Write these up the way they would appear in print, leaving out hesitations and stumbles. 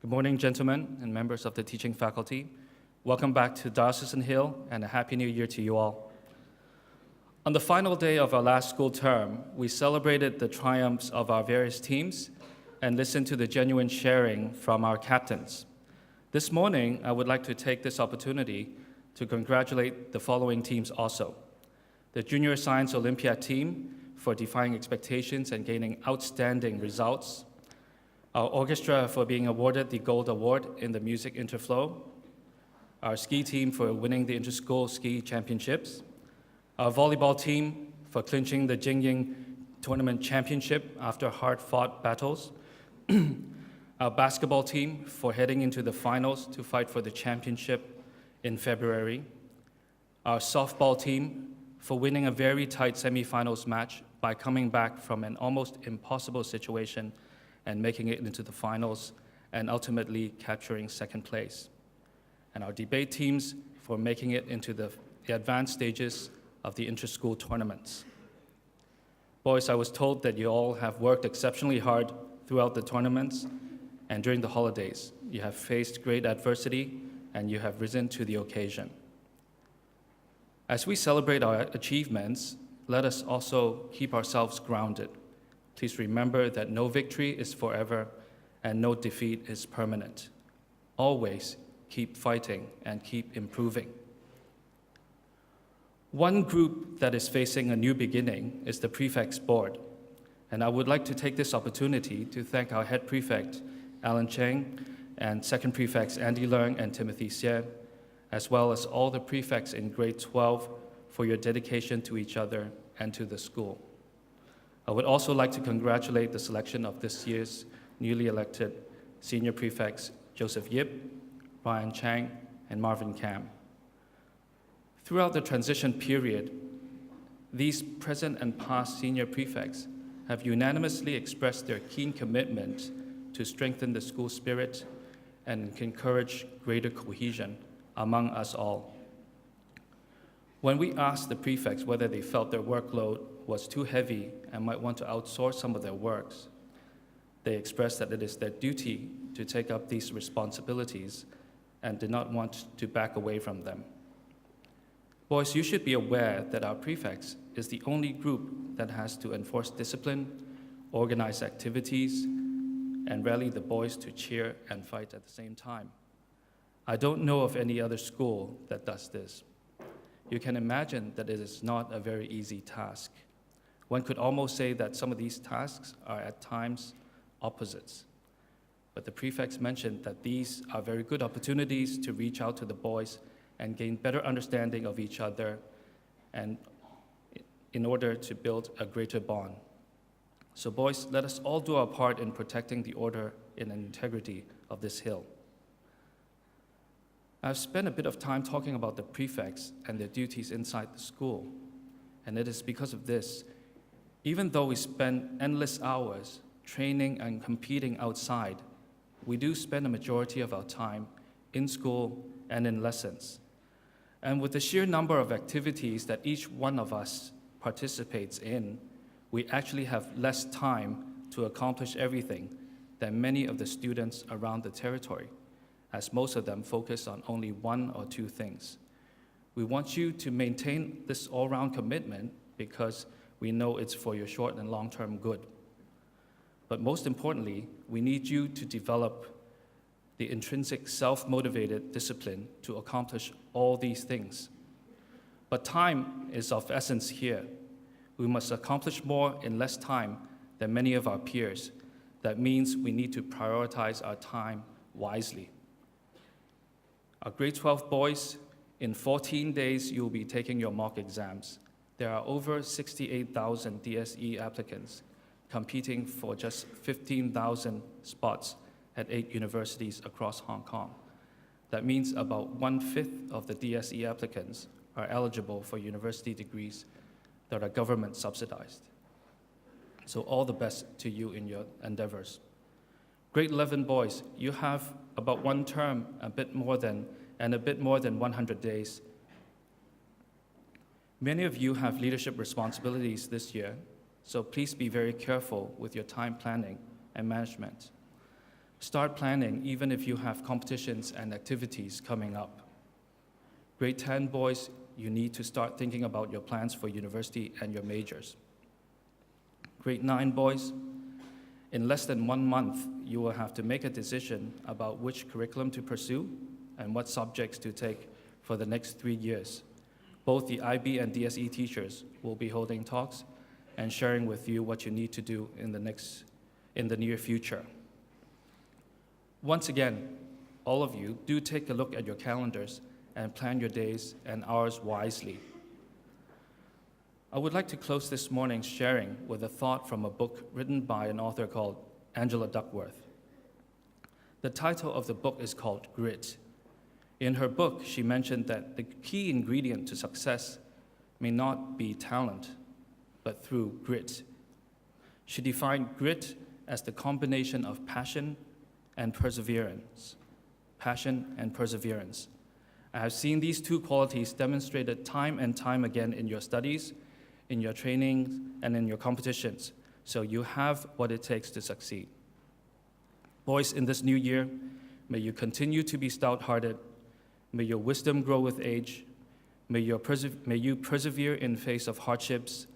Good morning, gentlemen and members of the teaching faculty. Welcome back to Diocesan Hill, and a Happy New Year to you all. On the final day of our last school term, we celebrated the triumphs of our various teams and listened to the genuine sharing from our captains. This morning, I would like to take this opportunity to congratulate the following teams also. The Junior Science Olympiad team for defying expectations and gaining outstanding results. Our orchestra for being awarded the Gold Award in the Music Interflow. Our ski team for winning the Interschool Ski Championships. Our volleyball team for clinching the Jingying Tournament Championship after hard-fought battles. Our basketball team for heading into the finals to fight for the championship in February. Our softball team for winning a very tight semifinals match by coming back from an almost impossible situation and making it into the finals and ultimately capturing second place. And our debate teams for making it into the advanced stages of the inter-school tournaments. Boys, I was told that you all have worked exceptionally hard throughout the tournaments and during the holidays. You have faced great adversity and you have risen to the occasion. As we celebrate our achievements, let us also keep ourselves grounded. Please remember that no victory is forever and no defeat is permanent. Always keep fighting and keep improving. One group that is facing a new beginning is the Prefects Board, and I would like to take this opportunity to thank our head prefect, Alan Cheng, and second prefects, Andy Leung and Timothy Xie, as well as all the prefects in grade 12 for your dedication to each other and to the school. I would also like to congratulate the selection of this year's newly elected senior prefects, Joseph Yip, Brian Chang, and Marvin Kam. Throughout the transition period, these present and past senior prefects have unanimously expressed their keen commitment to strengthen the school spirit and encourage greater cohesion among us all. When we asked the prefects whether they felt their workload was too heavy and might want to outsource some of their works, they expressed that it is their duty to take up these responsibilities and did not want to back away from them. Boys, you should be aware that our prefects is the only group that has to enforce discipline, organize activities, and rally the boys to cheer and fight at the same time. I don't know of any other school that does this. You can imagine that it is not a very easy task. One could almost say that some of these tasks are at times opposites. But the prefects mentioned that these are very good opportunities to reach out to the boys and gain better understanding of each other and in order to build a greater bond. So boys, let us all do our part in protecting the order and integrity of this hill. I've spent a bit of time talking about the prefects and their duties inside the school, and it is because of this. Even though we spend endless hours training and competing outside, we do spend a majority of our time in school and in lessons. And with the sheer number of activities that each one of us participates in, we actually have less time to accomplish everything than many of the students around the territory, as most of them focus on only one or two things. We want you to maintain this all-round commitment because we know it's for your short and long-term good. But most importantly, we need you to develop the intrinsic self-motivated discipline to accomplish all these things. But time is of essence here. We must accomplish more in less time than many of our peers. That means we need to prioritize our time wisely. Our grade 12 boys, in 14 days, you'll be taking your mock exams. There are over 68,000 DSE applicants competing for just 15,000 spots at 8 universities across Hong Kong. That means about 1/5 of the DSE applicants are eligible for university degrees that are government subsidized. So all the best to you in your endeavors. Grade 11 boys, you have about one term, a bit more than 100 days. Many of you have leadership responsibilities this year, so please be very careful with your time planning and management. Start planning even if you have competitions and activities coming up. Grade 10 boys, you need to start thinking about your plans for university and your majors. Grade 9 boys, in less than 1 month, you will have to make a decision about which curriculum to pursue and what subjects to take for the next 3 years. Both the IB and DSE teachers will be holding talks and sharing with you what you need to do in the near future. Once again, all of you, do take a look at your calendars and plan your days and hours wisely. I would like to close this morning's sharing with a thought from a book written by an author called Angela Duckworth. The title of the book is called Grit. In her book, she mentioned that the key ingredient to success may not be talent, but through grit. She defined grit as the combination of passion and perseverance. Passion and perseverance. I have seen these two qualities demonstrated time and time again in your studies, in your training, and in your competitions, so you have what it takes to succeed. Boys, in this new year, may you continue to be stout-hearted, may your wisdom grow with age, may you persevere in face of hardships,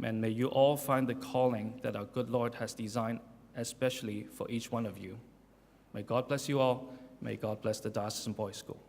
and may you all find the calling that our good Lord has designed especially for each one of you. May God bless you all. May God bless the Diocesan Boys School.